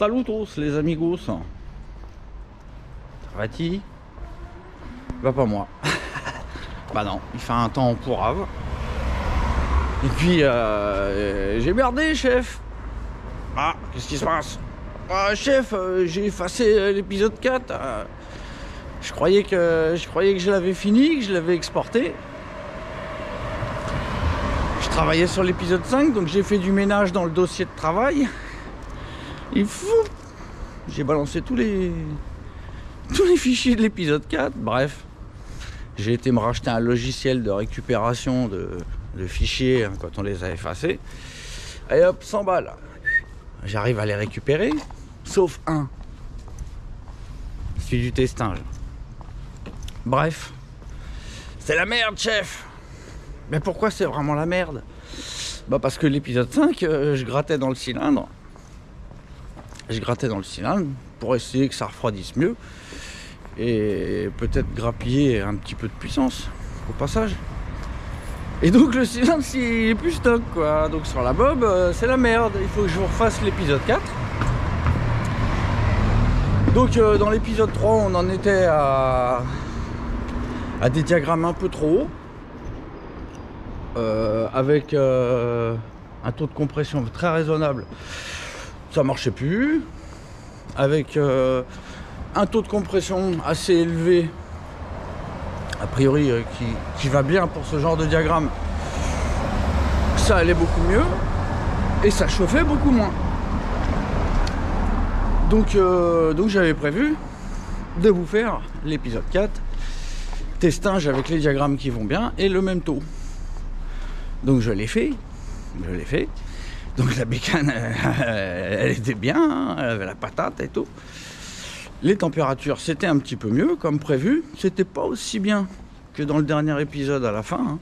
Salutos les amigos. Ça va-t-il? Bah pas moi. Bah non, il fait un temps pourrave. Et puis j'ai merdé, chef. Ah, qu'est-ce qui se passe? Ah, chef, j'ai effacé l'épisode 4. Je croyais que je l'avais fini, que je l'avais exporté. Je travaillais sur l'épisode 5, donc j'ai fait du ménage dans le dossier de travail. Et fou, j'ai balancé tous les fichiers de l'épisode 4. Bref, j'ai été me racheter un logiciel de récupération de fichiers hein, quand on les a effacés. Et hop, 100 balles. J'arrive à les récupérer, sauf un. Celui du testing. Bref, c'est la merde, chef. Mais pourquoi c'est vraiment la merde? Bah parce que l'épisode 5, je grattais dans le cylindre. Pour essayer que ça refroidisse mieux. Et peut-être grappiller un petit peu de puissance au passage. Et donc le cylindre il est plus stock quoi. Donc sur la bob c'est la merde. Il faut que je vous refasse l'épisode 4. Donc dans l'épisode 3 on en était à des diagrammes un peu trop hauts. Avec un taux de compression très raisonnable. Ça marchait plus. Avec un taux de compression assez élevé, a priori qui va bien pour ce genre de diagramme, ça allait beaucoup mieux et ça chauffait beaucoup moins. Donc j'avais prévu de vous faire l'épisode 4, testage avec les diagrammes qui vont bien et le même taux. Donc je l'ai fait. Donc la bécane, elle était bien, hein, elle avait la patate et tout. Les températures, c'était un petit peu mieux, comme prévu. C'était pas aussi bien que dans le dernier épisode à la fin. Hein,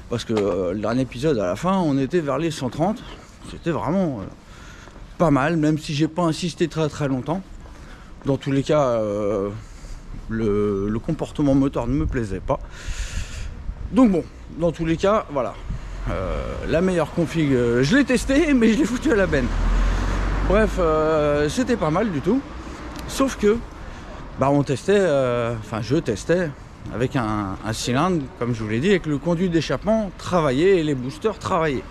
parce que le dernier épisode à la fin, on était vers les 130. C'était vraiment pas mal, même si j'ai pas insisté très très longtemps. Dans tous les cas, le comportement moteur ne me plaisait pas. Donc bon, dans tous les cas, voilà. La meilleure config, je l'ai testé, mais je l'ai foutu à la benne. Bref, c'était pas mal du tout. Sauf que, bah on testait, enfin je testais avec un cylindre, comme je vous l'ai dit, avec le conduit d'échappement travaillé et les boosters travaillés.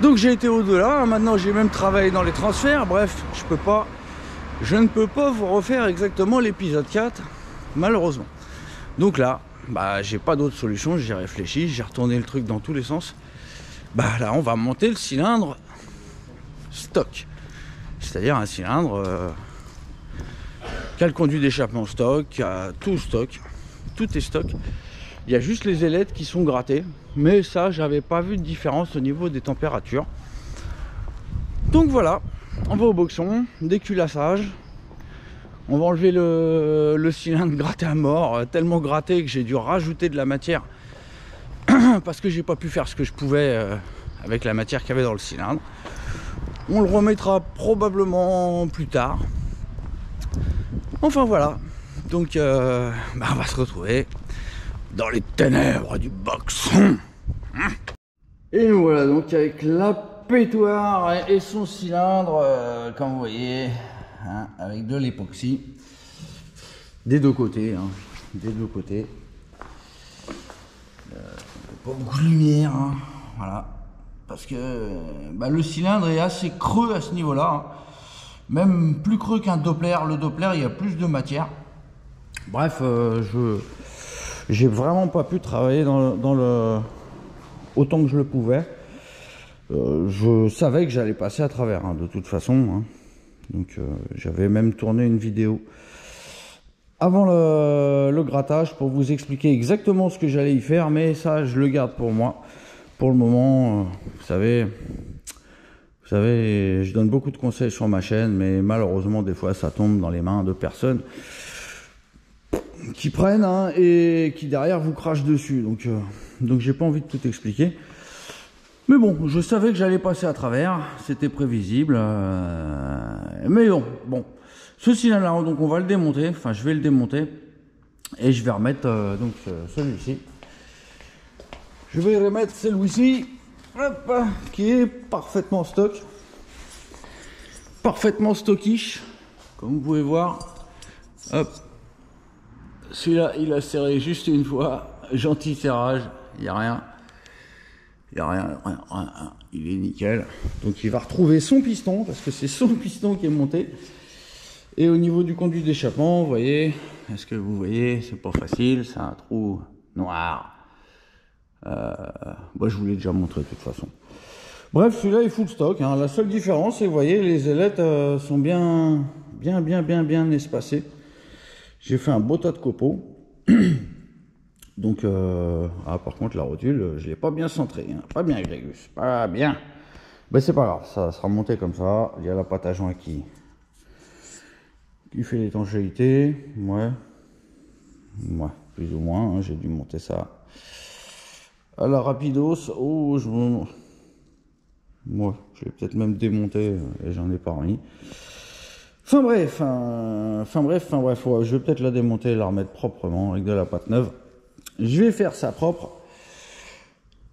Donc j'ai été au-delà. Maintenant j'ai même travaillé dans les transferts. Bref, je ne peux pas vous refaire exactement l'épisode 4, malheureusement. Donc là, bah j'ai pas d'autre solution, j'ai réfléchi, j'ai retourné le truc dans tous les sens. Bah là on va monter le cylindre stock, c'est-à-dire un cylindre qui a le conduit d'échappement stock, qui a tout stock, tout est stock. Il y a juste les ailettes qui sont grattées, mais ça j'avais pas vu de différence au niveau des températures. Donc voilà, on va au boxon, déculassage. On va enlever le cylindre gratté à mort, tellement gratté que j'ai dû rajouter de la matière parce que j'ai pas pu faire ce que je pouvais avec la matière qu'il y avait dans le cylindre. On le remettra probablement plus tard. Enfin voilà, donc on va se retrouver dans les ténèbres du boxon. Et nous voilà donc avec la pétoire et son cylindre, comme vous voyez. Hein, avec de l'époxy des deux côtés, hein, pas beaucoup de lumière, hein, voilà, parce que le cylindre est assez creux à ce niveau là, hein, même plus creux qu'un Doppler. Le Doppler il y a plus de matière. Bref, j'ai vraiment pas pu travailler dans autant que je le pouvais. Je savais que j'allais passer à travers, hein, de toute façon, hein. Donc j'avais même tourné une vidéo avant le grattage pour vous expliquer exactement ce que j'allais y faire, mais ça je le garde pour moi. Pour le moment, vous savez, je donne beaucoup de conseils sur ma chaîne, mais malheureusement des fois ça tombe dans les mains de personnes qui prennent hein, et qui derrière vous crachent dessus. Donc j'ai pas envie de tout expliquer. Mais bon, je savais que j'allais passer à travers, c'était prévisible, mais bon, ce cylindre-là, donc on va le démonter, enfin je vais le démonter, et je vais remettre donc celui-ci. Je vais remettre celui-ci, qui est parfaitement stock. parfaitement stockish, comme vous pouvez voir. Hop, celui-là, il a serré juste une fois, gentil serrage, il n'y a rien. Il n'y a rien, il est nickel. Donc il va retrouver son piston, parce que c'est son piston qui est monté. Et au niveau du conduit d'échappement, vous voyez, est-ce que vous voyez, c'est pas facile, c'est un trou noir. Moi je vous l'ai déjà montré de toute façon. Bref, celui-là est full stock, hein. La seule différence, c'est, vous voyez, les ailettes sont bien espacées. J'ai fait un beau tas de copeaux. Donc, par contre, la rotule, je l'ai pas bien centrée, hein. Pas bien, Grégus, pas bien. Ben, c'est pas grave, ça sera monté comme ça. Il y a la pâte à joint qui fait l'étanchéité. Ouais, plus ou moins, hein. J'ai dû monter ça à la rapidos. Oh, je l'ai peut-être même démonté et j'en ai pas remis. Enfin bref, ouais, je vais peut-être la démonter et la remettre proprement avec de la pâte neuve. Je vais faire ça propre.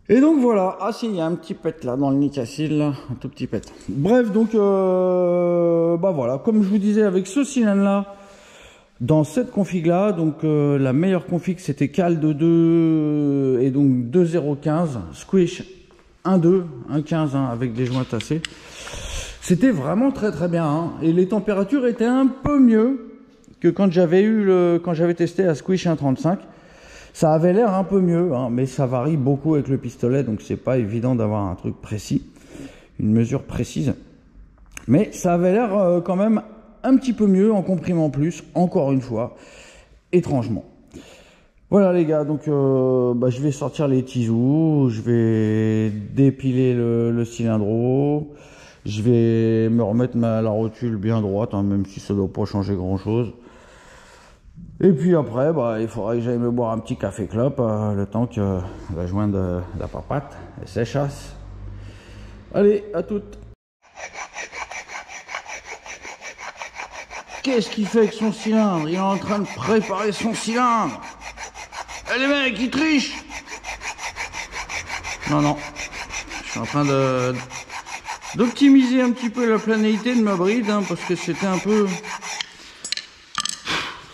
Et donc voilà. Ah si, il y a un petit pet là dans le nicacile, là, un tout petit pet. Bref, donc bah voilà, comme je vous disais, avec ce cylindre là, dans cette config là, donc la meilleure config c'était Cal de 2 et donc 2.015, Squish 1.2, 1.15 hein, avec des joints tassés. C'était vraiment très bien, hein. Et les températures étaient un peu mieux que quand j'avais testé à Squish 1.35. Ça avait l'air un peu mieux, hein, mais ça varie beaucoup avec le pistolet, donc c'est pas évident d'avoir un truc précis, une mesure précise. Mais ça avait l'air quand même un petit peu mieux en comprimant plus, encore une fois, étrangement. Voilà les gars, donc je vais sortir les tisous, je vais dépiler le cylindro, je vais me remettre la rotule bien droite, hein, même si ça ne doit pas changer grand chose. Et puis après, il faudrait que j'aille me boire un petit café clope, le temps que la jointe de la papate s'échasse. Allez, à toutes. Qu'est-ce qu'il fait avec son cylindre? Il est en train de préparer son cylindre. Eh les mecs, ils trichent. Non, je suis en train d'optimiser un petit peu la planéité de ma bride, hein, parce que c'était un peu...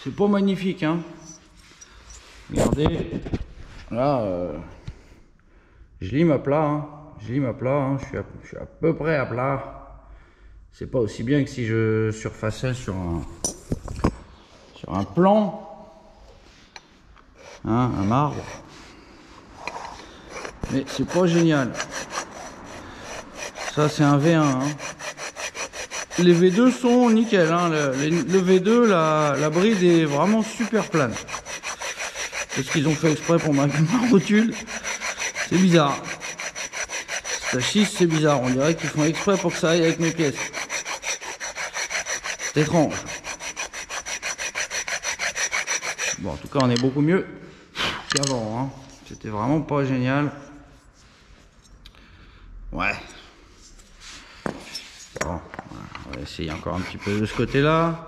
C'est pas magnifique, hein. Regardez, là, je lis ma plat, hein. Je suis à peu près à plat. C'est pas aussi bien que si je surfaçais sur un plan, hein, un marbre. Mais c'est pas génial. Ça, c'est un V1, hein. Les V2 sont nickel, hein. Le V2, la bride est vraiment super plane. C'est ce qu'ils ont fait exprès pour ma rotule. C'est bizarre. Ça schiste, c'est bizarre. On dirait qu'ils font exprès pour que ça aille avec mes pièces. C'est étrange. Bon, en tout cas, on est beaucoup mieux qu'avant, hein. C'était vraiment pas génial. Ouais. Bon. On va essayer encore un petit peu de ce côté-là.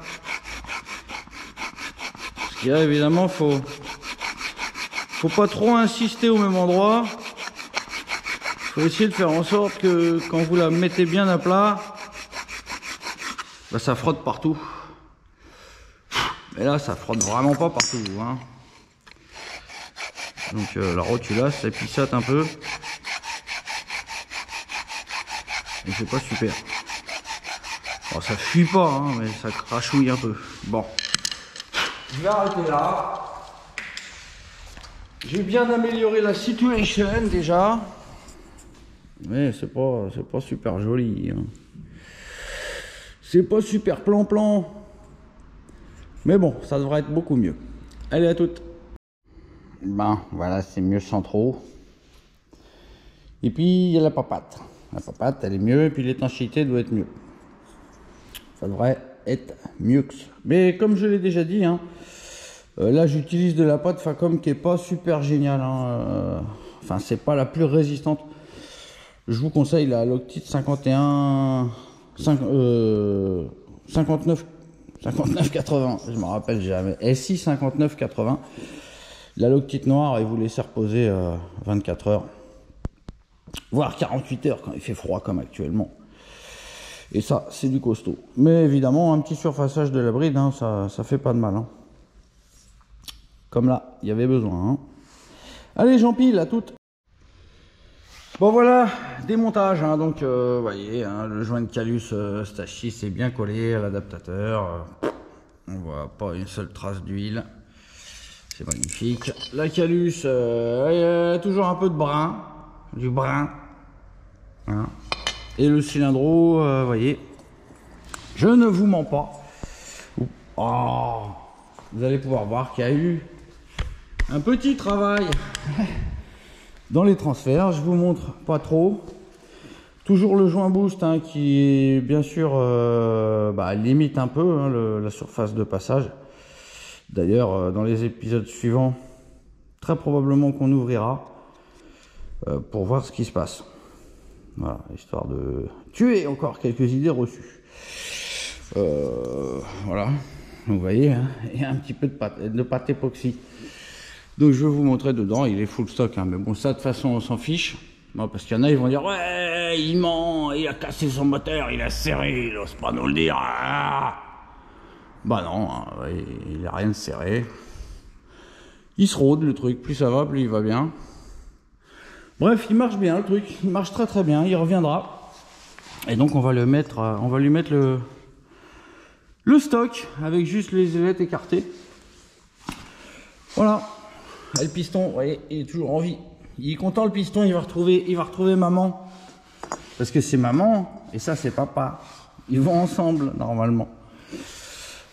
Parce qu'il y a évidemment, faut pas trop insister au même endroit. Faut essayer de faire en sorte que quand vous la mettez bien à plat, ça frotte partout. Mais là, ça frotte vraiment pas partout, hein. Donc la rotule, ça pissote un peu. Et c'est pas super. Bon, ça fuit pas, hein, mais ça crachouille un peu. Bon. Je vais arrêter là. J'ai bien amélioré la situation déjà. Mais c'est pas super joli, hein. C'est pas super plan-plan. Mais bon, ça devrait être beaucoup mieux. Allez, à toutes. Ben, voilà, c'est mieux sans trop. Et puis, il y a la papate. La papate, elle est mieux, et puis l'étanchéité doit être mieux. Ça devrait être mieux que ça. Mais comme je l'ai déjà dit, hein, là j'utilise de la pâte Facom qui est pas super géniale, hein. Enfin, c'est pas la plus résistante. Je vous conseille la Loctite 59 80. Je me rappelle jamais. SI 59 80. La Loctite noire, et vous laissez reposer 24 heures, voire 48 heures quand il fait froid comme actuellement. Et ça, c'est du costaud. Mais évidemment, un petit surfaçage de la bride, hein, ça fait pas de mal. Hein. Comme là, il y avait besoin. Hein. Allez, j'empile, à toutes. Bon voilà, démontage. Hein, donc, vous voyez, hein, le joint de Calus Stage 6 est bien collé à l'adaptateur. On voit pas une seule trace d'huile. C'est magnifique. La Calus, il y a toujours un peu de brun. Du brun. Hein. Et le cylindro, vous voyez, je ne vous mens pas. Oh, vous allez pouvoir voir qu'il y a eu un petit travail dans les transferts. Je vous montre pas trop. Toujours le joint boost hein, qui est bien sûr limite un peu hein, la surface de passage. D'ailleurs, dans les épisodes suivants, très probablement qu'on ouvrira pour voir ce qui se passe. Voilà, histoire de tuer encore quelques idées reçues. Voilà, vous voyez, hein, il y a un petit peu de pâte époxy. Donc je vais vous montrer dedans, il est full stock. Hein, mais bon, ça de toute façon, on s'en fiche. Bon, parce qu'il y en a, ils vont dire, ouais, il ment, il a cassé son moteur, il a serré, il n'ose pas nous le dire. Ah bah non, hein, ouais, il n'a rien de serré. Il se rôde le truc, plus ça va, plus il va bien. Bref, il marche bien le truc, il marche très très bien, il reviendra. Et donc on va lui mettre le stock avec juste les ailettes écartées. Voilà. Et le piston, vous voyez, il est toujours en vie. Il est content le piston, il va retrouver maman. Parce que c'est maman et ça c'est papa. Ils vont ensemble normalement.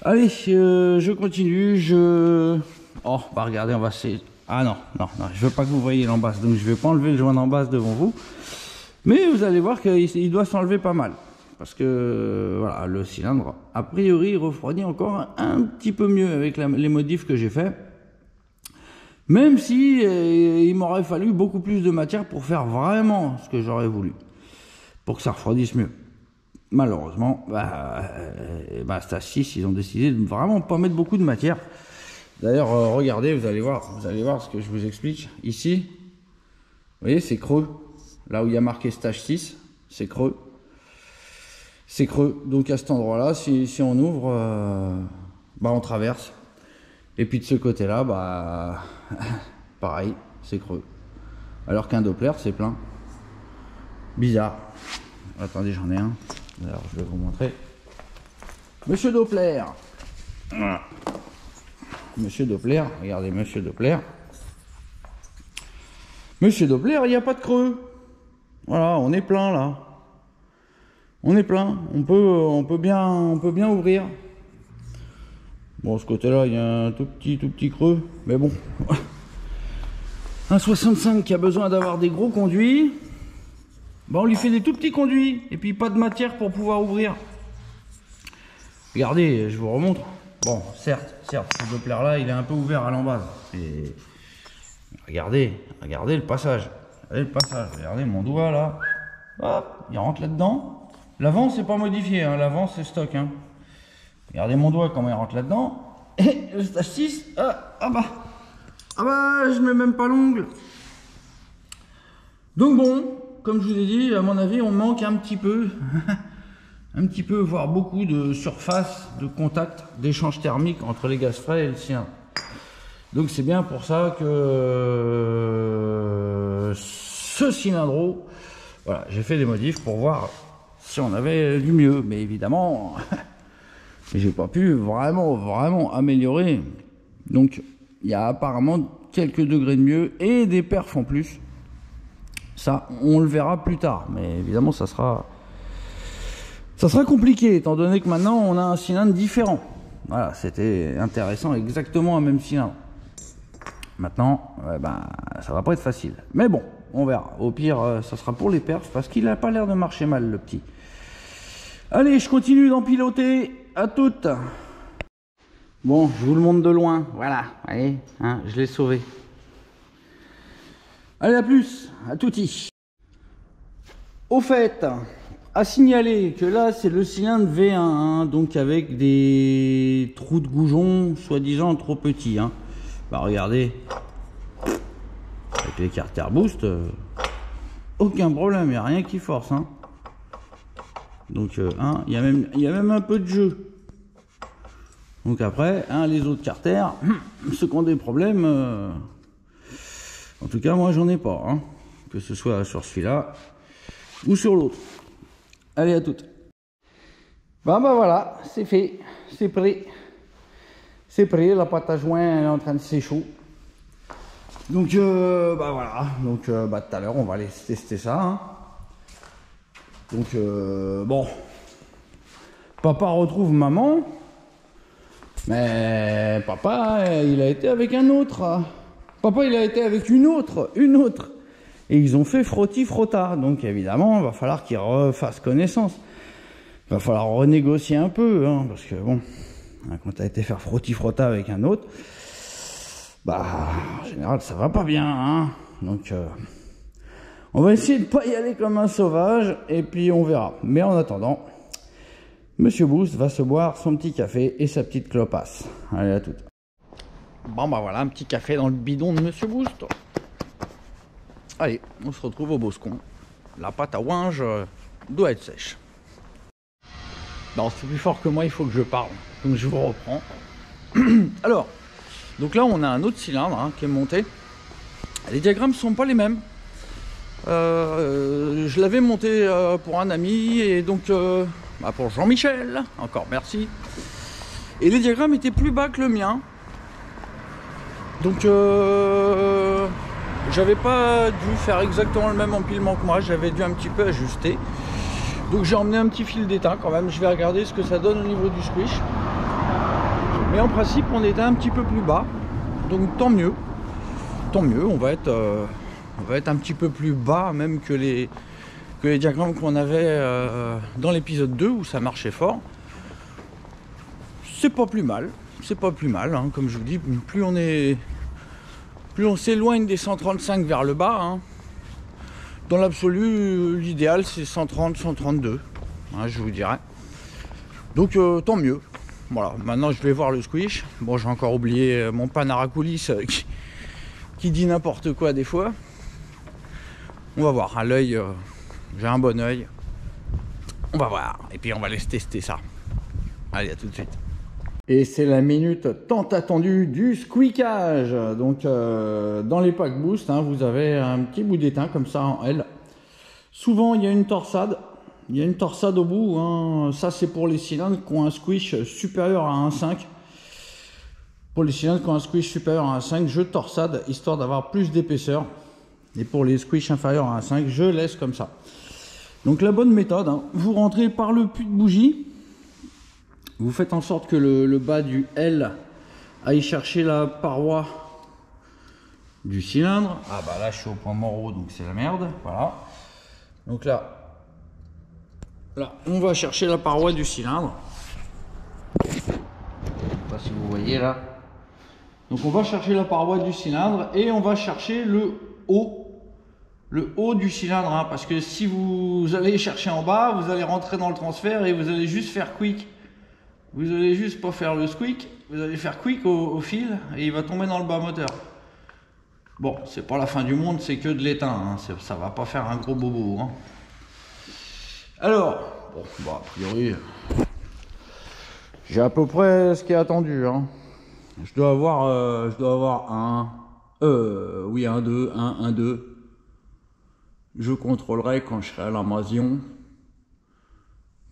Allez, je continue, oh, bah regardez, on va essayer. Ah non, je veux pas que vous voyez l'embasse, donc je vais pas enlever le joint d'embasse devant vous. Mais vous allez voir qu'il doit s'enlever pas mal. Parce que, voilà, le cylindre, a priori, il refroidit encore un petit peu mieux avec les modifs que j'ai fait. Même si il m'aurait fallu beaucoup plus de matière pour faire vraiment ce que j'aurais voulu. Pour que ça refroidisse mieux. Malheureusement, Stage 6, ils ont décidé de vraiment pas mettre beaucoup de matière. D'ailleurs, regardez, vous allez voir ce que je vous explique. Ici, vous voyez, c'est creux. Là où il y a marqué Stage 6, c'est creux. C'est creux. Donc à cet endroit-là, si on ouvre, on traverse. Et puis de ce côté-là, pareil, c'est creux. Alors qu'un Doppler, c'est plein. Bizarre. Attendez, j'en ai un. Alors, je vais vous montrer. Monsieur Doppler. Voilà. Monsieur Doppler, regardez Monsieur Doppler. Monsieur Doppler, il n'y a pas de creux. Voilà, on est plein là. On est plein. On peut bien ouvrir. Bon, ce côté-là, il y a un tout petit creux. Mais bon. Un 65 qui a besoin d'avoir des gros conduits. On lui fait des tout petits conduits. Et puis pas de matière pour pouvoir ouvrir. Regardez, je vous remontre. Bon, certes, ce Doppler-là, il est un peu ouvert à l'embase. Et regardez le passage. Regardez mon doigt là. Hop, il rentre là-dedans. L'avant, c'est pas modifié. Hein. L'avant, c'est stock. Hein. Regardez mon doigt, comment il rentre là-dedans. Et le Stage 6, je mets même pas l'ongle. Donc bon, comme je vous ai dit, à mon avis, on manque un petit peu. Un petit peu, voire beaucoup de surface, de contact, d'échange thermique entre les gaz frais et le cylindre. Donc c'est bien pour ça que ce cylindro, voilà, j'ai fait des modifs pour voir si on avait du mieux. Mais évidemment, j'ai pas pu vraiment améliorer. Donc il y a apparemment quelques degrés de mieux et des perfs en plus. Ça, on le verra plus tard. Mais évidemment, ça sera compliqué, étant donné que maintenant on a un cylindre différent. Voilà, c'était intéressant, exactement un même cylindre. Maintenant, ça va pas être facile. Mais bon, on verra. Au pire, ça sera pour les perfs, parce qu'il n'a pas l'air de marcher mal, le petit. Allez, je continue d'en piloter. À toutes. Bon, je vous le montre de loin. Voilà, voyez, hein, je l'ai sauvé. Allez, à plus, à touti. Au fait, à signaler que là c'est le cylindre V1 hein, donc avec des trous de goujon soi-disant trop petits hein. Regardez avec les carter boost aucun problème, il n'y a rien qui force hein. Donc il y a même un peu de jeu. Donc après, les autres carters, ceux qui ont des problèmes, en tout cas moi j'en ai pas, hein, que ce soit sur celui-là ou sur l'autre. Allez, à toutes. Bah voilà, c'est fait, c'est prêt. C'est prêt, la pâte à joint elle est en train de s'échauffer. Donc bah voilà, donc tout à l'heure on va aller tester ça. Hein. Donc bon, papa retrouve maman, mais papa il a été avec un autre. Papa il a été avec une autre. Et ils ont fait frotti-frotta. Donc évidemment, il va falloir qu'ils refassent connaissance. Il va falloir renégocier un peu, hein, parce que bon, quand tu as été faire frotti-frotta avec un autre, bah en général ça va pas bien, hein. Donc on va essayer de pas y aller comme un sauvage et puis on verra. Mais en attendant, Monsieur Boost va se boire son petit café et sa petite clopasse. Allez, à toutes. Bon bah voilà, un petit café dans le bidon de Monsieur Boost. Allez, on se retrouve au Boscon. La pâte à ouinge doit être sèche. Non, c'est plus fort que moi, il faut que je parle. Donc je vous reprends. Alors, donc là on a un autre cylindre hein, qui est monté. Les diagrammes ne sont pas les mêmes. Je l'avais monté pour un ami et donc pour Jean-Michel, encore merci. Et les diagrammes étaient plus bas que le mien. Donc j'avais pas dû faire exactement le même empilement que moi, j'avais dû un petit peu ajuster. Donc j'ai emmené un petit fil d'étain quand même, je vais regarder ce que ça donne au niveau du squish. Mais en principe on était un petit peu plus bas, donc tant mieux. Tant mieux, on va être un petit peu plus bas même que les diagrammes qu'on avait dans l'épisode 2 où ça marchait fort. C'est pas plus mal, hein, comme je vous dis, plus on s'éloigne des 135 vers le bas, hein. Dans l'absolu, l'idéal c'est 130, 132, hein, je vous dirais. Donc tant mieux. Voilà, maintenant je vais voir le squish. Bon, j'ai encore oublié mon Panaracoulis qui dit n'importe quoi des fois. On va voir, à l'œil, j'ai un bon œil. On va voir, et puis on va laisser tester ça. Allez, à tout de suite. Et c'est la minute tant attendue du squeakage. Donc dans les packs boost, hein, vous avez un petit bout d'étain comme ça en L. Souvent il y a une torsade. Il y a une torsade au bout. Hein. Ça c'est pour les cylindres qui ont un squish supérieur à 1,5. Pour les cylindres qui ont un squish supérieur à 1,5, je torsade histoire d'avoir plus d'épaisseur. Et pour les squish inférieurs à 1,5, je laisse comme ça. Donc la bonne méthode, hein, vous rentrez par le puits de bougie. Vous faites en sorte que le bas du L aille chercher la paroi du cylindre. Ah bah là je suis au point mort, donc c'est la merde. Voilà. Donc là on va chercher la paroi du cylindre. Je sais pas si vous voyez là. Donc on va chercher la paroi du cylindre et on va chercher le haut du cylindre. Hein, parce que si vous allez chercher en bas, vous allez rentrer dans le transfert et vous allez juste faire quick. Vous allez juste pas faire le squeak, vous allez faire quick au fil et il va tomber dans le bas moteur. Bon, c'est pas la fin du monde, c'est que de l'étain, hein, ça va pas faire un gros bobo. Hein. Alors, bon, a priori, j'ai à peu près ce qui est attendu. Hein. Je dois avoir un 2, 1, 2. Je contrôlerai quand je serai à l'armasion,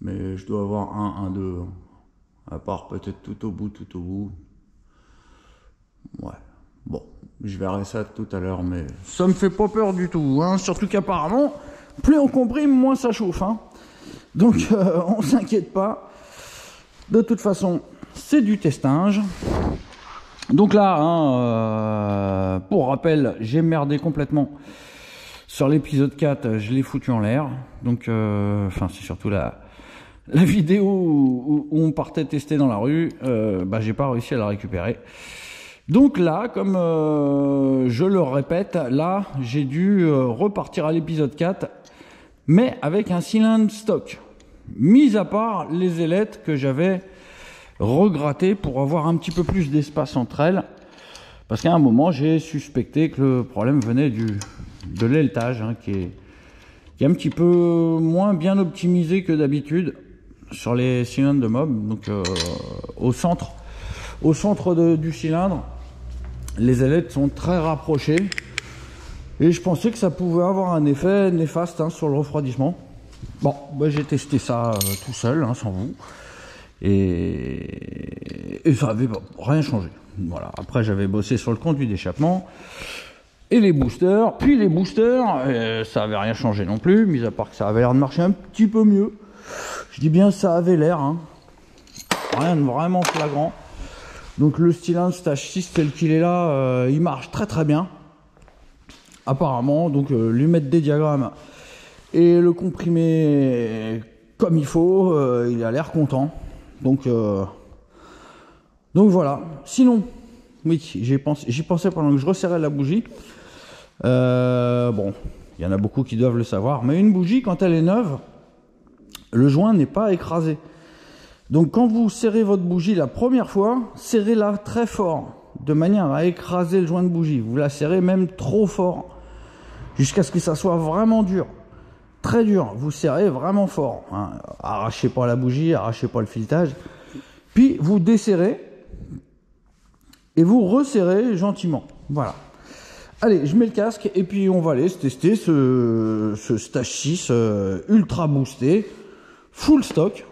mais je dois avoir un 2. À part peut-être tout au bout. Ouais. Bon, je verrai ça tout à l'heure, mais ça me fait pas peur du tout. Hein. Surtout qu'apparemment, plus on comprime, moins ça chauffe. Hein. Donc, on s'inquiète pas. De toute façon, c'est du testage. Donc là, hein, pour rappel, j'ai merdé complètement. Sur l'épisode 4, je l'ai foutu en l'air. Donc, c'est surtout la vidéo où on partait tester dans la rue, j'ai pas réussi à la récupérer. Donc là, comme je le répète, là j'ai dû repartir à l'épisode 4, mais avec un cylindre stock, mis à part les ailettes que j'avais regrattées pour avoir un petit peu plus d'espace entre elles, parce qu'à un moment j'ai suspecté que le problème venait de l'ailetage, hein, qui qui est un petit peu moins bien optimisé que d'habitude sur les cylindres de mob. Donc au centre du cylindre, les ailettes sont très rapprochées. Et je pensais que ça pouvait avoir un effet néfaste hein, sur le refroidissement. Bon, bah, j'ai testé ça tout seul, hein, sans vous. Et ça avait rien changé. Voilà. Après, j'avais bossé sur le conduit d'échappement et les boosters. Puis les boosters, ça avait rien changé non plus, mis à part que ça avait l'air de marcher un petit peu mieux. Je dis bien ça avait l'air. Hein. Rien de vraiment flagrant. Donc le cylindre stage 6 tel qu'il est là, il marche très très bien. Apparemment, donc lui mettre des diagrammes et le comprimer comme il faut, il a l'air content. Donc voilà. Sinon, oui, j'y pensais pendant que je resserrais la bougie. Bon, il y en a beaucoup qui doivent le savoir, mais une bougie, quand elle est neuve, le joint n'est pas écrasé. Donc quand vous serrez votre bougie la première fois, serrez-la très fort, de manière à écraser le joint de bougie. Vous la serrez même trop fort, jusqu'à ce que ça soit vraiment dur. Très dur, vous serrez vraiment fort. Hein. Arrachez pas la bougie, arrachez pas le filetage. Puis vous desserrez et vous resserrez gentiment. Voilà. Allez, je mets le casque et puis on va aller tester ce stage 6 ultra boosté, full stock.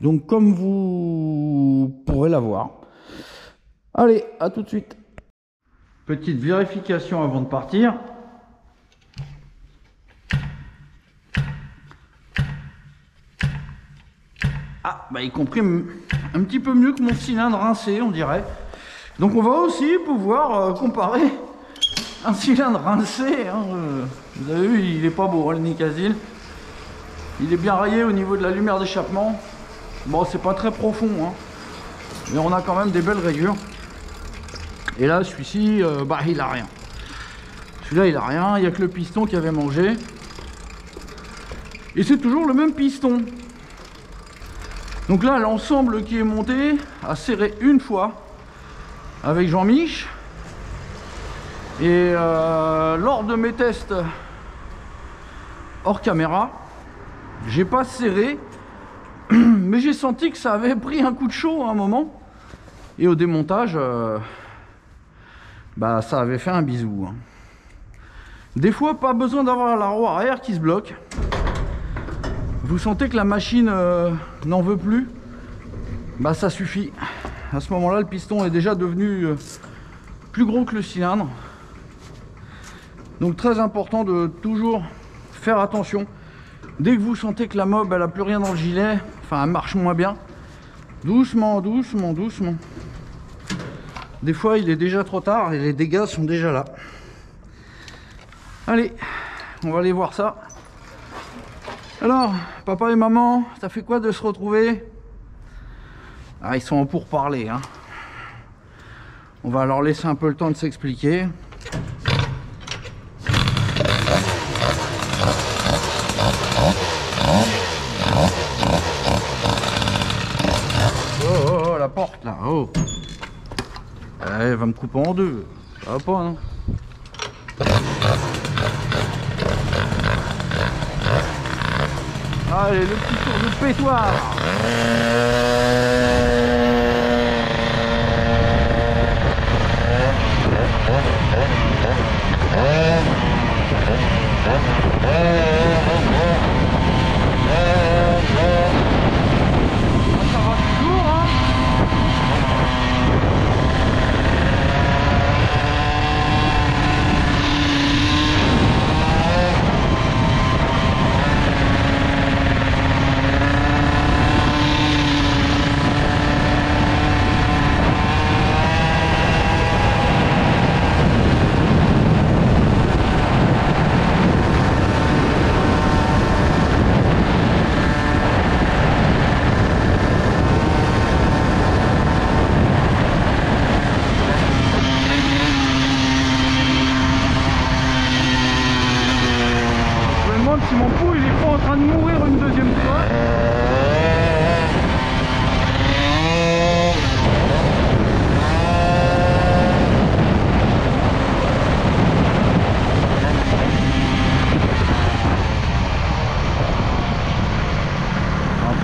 Donc comme vous pourrez l'avoir. Allez, à tout de suite. Petite vérification avant de partir. Ah, bah il comprime un petit peu mieux que mon cylindre rincé, on dirait. Donc on va aussi pouvoir comparer un cylindre rincé. Hein, vous avez vu, il est pas beau, hein, le Nicasil. Il est bien rayé au niveau de la lumière d'échappement. Bon, c'est pas très profond, hein, mais on a quand même des belles rayures. Et là, celui-ci, bah il a rien. Celui-là, il a rien. Il n'y a que le piston qui avait mangé. Et c'est toujours le même piston. Donc là, l'ensemble qui est monté a serré une fois avec Jean-Mich. Et lors de mes tests hors caméra, j'ai pas serré, mais j'ai senti que ça avait pris un coup de chaud à un moment. Et au démontage, bah, ça avait fait un bisou. Hein. Des fois, pas besoin d'avoir la roue arrière qui se bloque. Vous sentez que la machine n'en veut plus, bah ça suffit. À ce moment-là, le piston est déjà devenu plus gros que le cylindre. Donc très important de toujours faire attention. Dès que vous sentez que la mob elle a plus rien dans le gilet, enfin elle marche moins bien, doucement, doucement, doucement. Des fois il est déjà trop tard et les dégâts sont déjà là. Allez, on va aller voir ça. Alors, papa et maman, ça fait quoi de se retrouver? Ah, ils sont en pourparlers, hein. On va leur laisser un peu le temps de s'expliquer. Oh, la porte là, oh. Elle va me couper en deux. Ça va pas, non? Allez, le petit tour de pétoir. Ça va toujours, hein. Si mon pou il est pas en train de mourir une deuxième fois.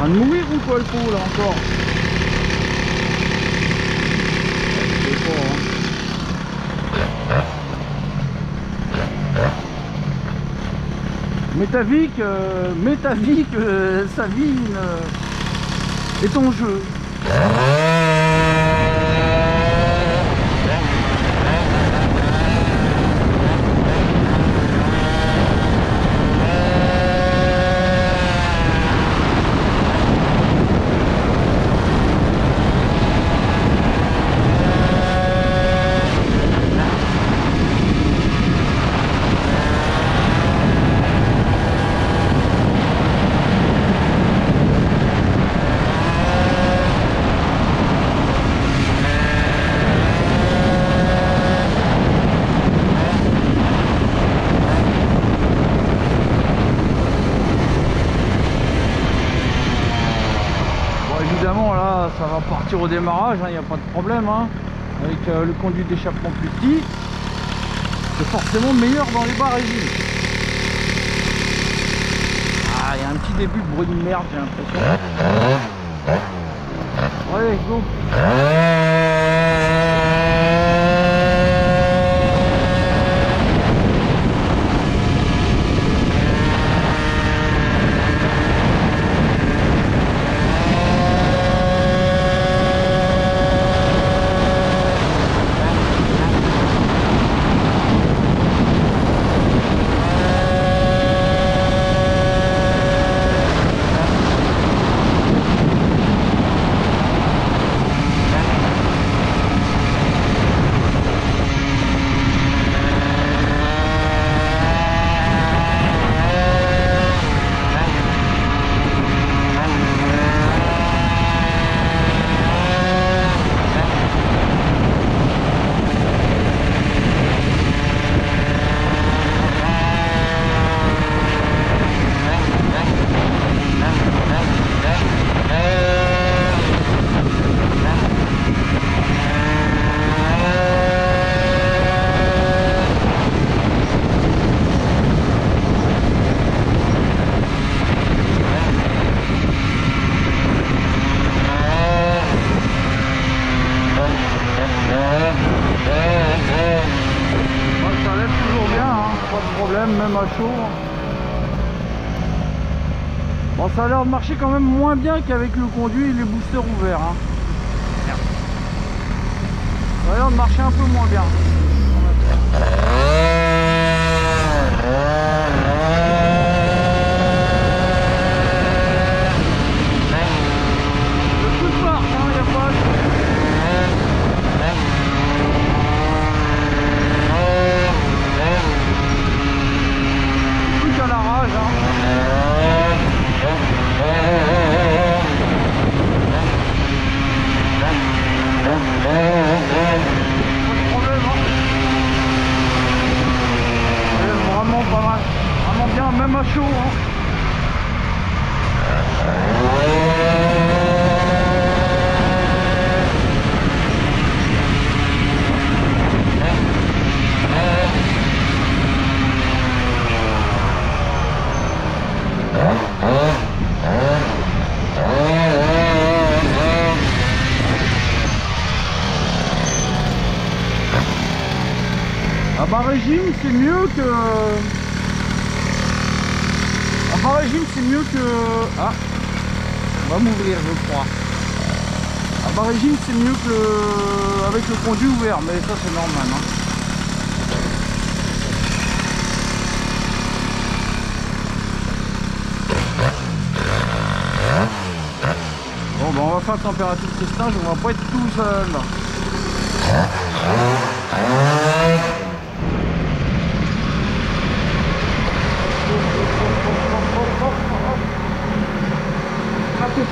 train de mourir ou quoi le pot là encore? Je sais pas, hein. Mais ta vie que sa vie est en jeu. Évidemment là ça va partir au démarrage, il n'y a pas de problème, hein. Avec le conduit d'échappement plus petit, c'est forcément meilleur dans les bas régimes. Ah, il y a un petit début de bruit de merde, j'ai l'impression. Allez, go. Même à chaud. Bon, ça a l'air de marcher quand même moins bien qu'avec le conduit et les boosters ouverts, hein. Ça a l'air de marcher un peu moins bien. Le coup de marche, hein, y a pas à la rage, hein. Vraiment pas mal, vraiment bien, même à chaud, hein. À bas régime, c'est mieux que... À bas régime, c'est mieux que... Ah, on va m'ouvrir, je crois. À bas régime, c'est mieux que avec le conduit ouvert, mais ça, c'est normal, hein. Bon, bah, on va faire la température de testage, on va pas être tout seul.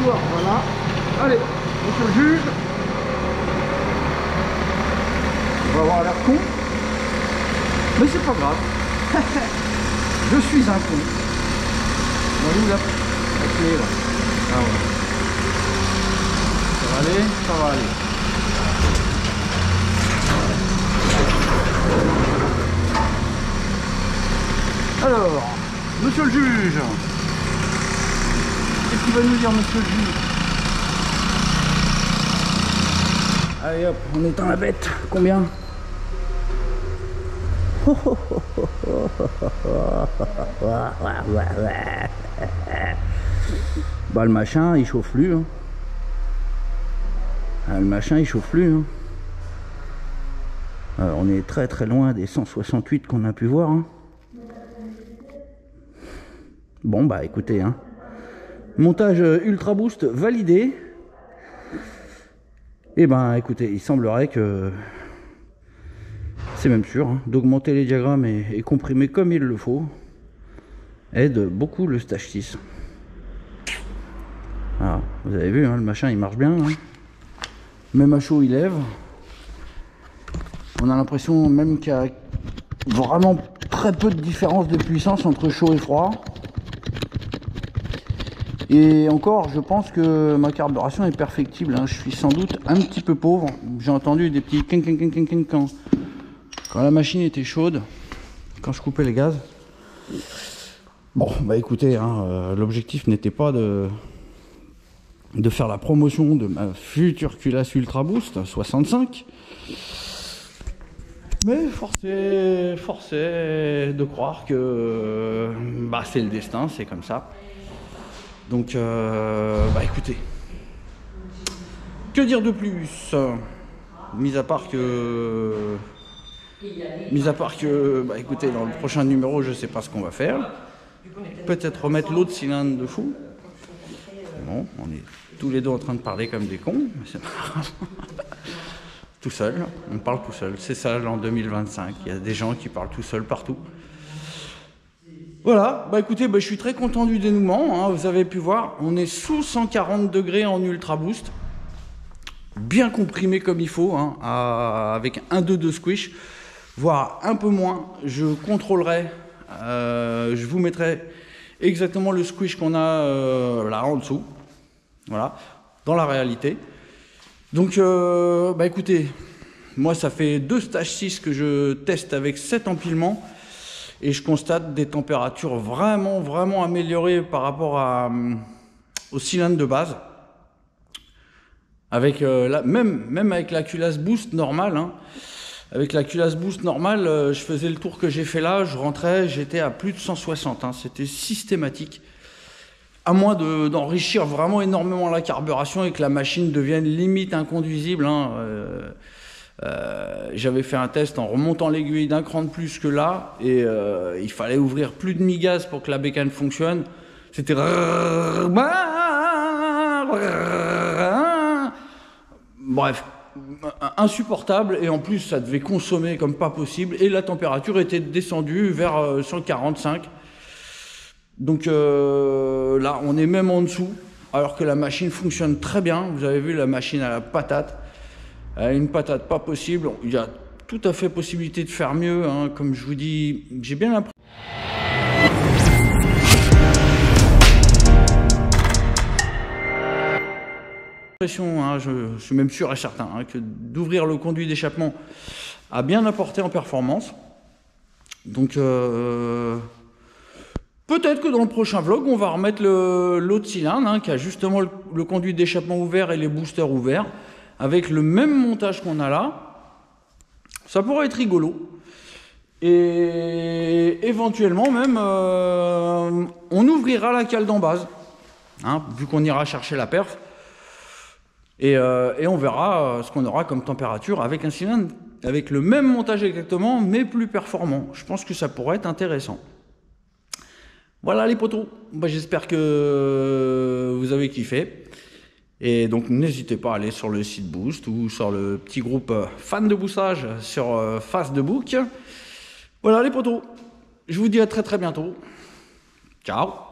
Toi, voilà. Allez, monsieur le juge. On va avoir l'air con. Mais c'est pas grave. Je suis un con. On va où la clé là. Ah ouais. Ça va aller, ça va aller. Alors, monsieur le juge. qu'il va nous dire, monsieur Jules? Allez hop, on éteint la bête. Combien? Bah le machin il chauffe plus hein. Le machin il chauffe plus hein. On est très très loin des 168 qu'on a pu voir hein. Bon bah écoutez hein. Montage Ultra Boost validé. Et ben écoutez, il semblerait que c'est même sûr hein, d'augmenter les diagrammes et comprimer comme il le faut aide beaucoup le stage 6. Voilà, vous avez vu hein, le machin il marche bien hein. Même à chaud il lève. On a l'impression même qu'il y a vraiment très peu de différence de puissance entre chaud et froid. Et encore, je pense que ma carburation est perfectible. Hein. Je suis sans doute un petit peu pauvre. J'ai entendu des petits quand la machine était chaude, quand je coupais les gaz. Bon, bah écoutez, hein, l'objectif n'était pas de faire la promotion de ma future culasse Ultra Boost 65. Mais force est de croire que bah, c'est le destin, c'est comme ça. Donc, bah écoutez, que dire de plus, mis à part que, bah écoutez, dans le prochain numéro, je sais pas ce qu'on va faire. Peut-être remettre l'autre cylindre de fou. Bon, on est tous les deux en train de parler comme des cons, mais c'est pas grave. Tout seul, on parle tout seul. C'est ça en 2025. Il y a des gens qui parlent tout seul partout. Voilà, bah écoutez, bah, je suis très content du dénouement, hein, vous avez pu voir, on est sous 140 degrés en Ultra Boost, bien comprimé comme il faut, hein, avec 1,2 de squish, voire un peu moins. Je contrôlerai, je vous mettrai exactement le squish qu'on a là en dessous, voilà, dans la réalité. Donc, bah écoutez, moi ça fait 2 stages 6 que je teste avec 7 empilements. Et je constate des températures vraiment améliorées par rapport au cylindre de base. Avec même avec la culasse boost normale, hein, avec la culasse boost normale, je faisais le tour que j'ai fait là, je rentrais, j'étais à plus de 160, hein, c'était systématique. À moins d'enrichir vraiment énormément la carburation et que la machine devienne limite inconduisible. Hein, j'avais fait un test en remontant l'aiguille d'un cran de plus que là et il fallait ouvrir plus de mi-gaz pour que la bécane fonctionne. C'était bref, insupportable et en plus ça devait consommer comme pas possible et la température était descendue vers 145. Donc là on est même en dessous alors que la machine fonctionne très bien. Vous avez vu la machine à la patate. Une patate pas possible, il y a tout à fait possibilité de faire mieux, hein. Comme je vous dis, j'ai bien l'impression, hein, je suis même sûr et certain, hein, que d'ouvrir le conduit d'échappement a bien apporté en performance. Donc peut-être que dans le prochain vlog, on va remettre l'autre cylindre, hein, qui a justement le conduit d'échappement ouvert et les boosters ouverts. Avec le même montage qu'on a là, ça pourrait être rigolo. Et éventuellement même, on ouvrira la cale d'en base, hein, vu qu'on ira chercher la perf. Et on verra ce qu'on aura comme température avec un cylindre, avec le même montage exactement, mais plus performant. Je pense que ça pourrait être intéressant. Voilà les potos, bah, j'espère que vous avez kiffé. Et donc n'hésitez pas à aller sur le site Boost ou sur le petit groupe fans de boossage sur Facebook. Voilà les potos, je vous dis à très bientôt. Ciao.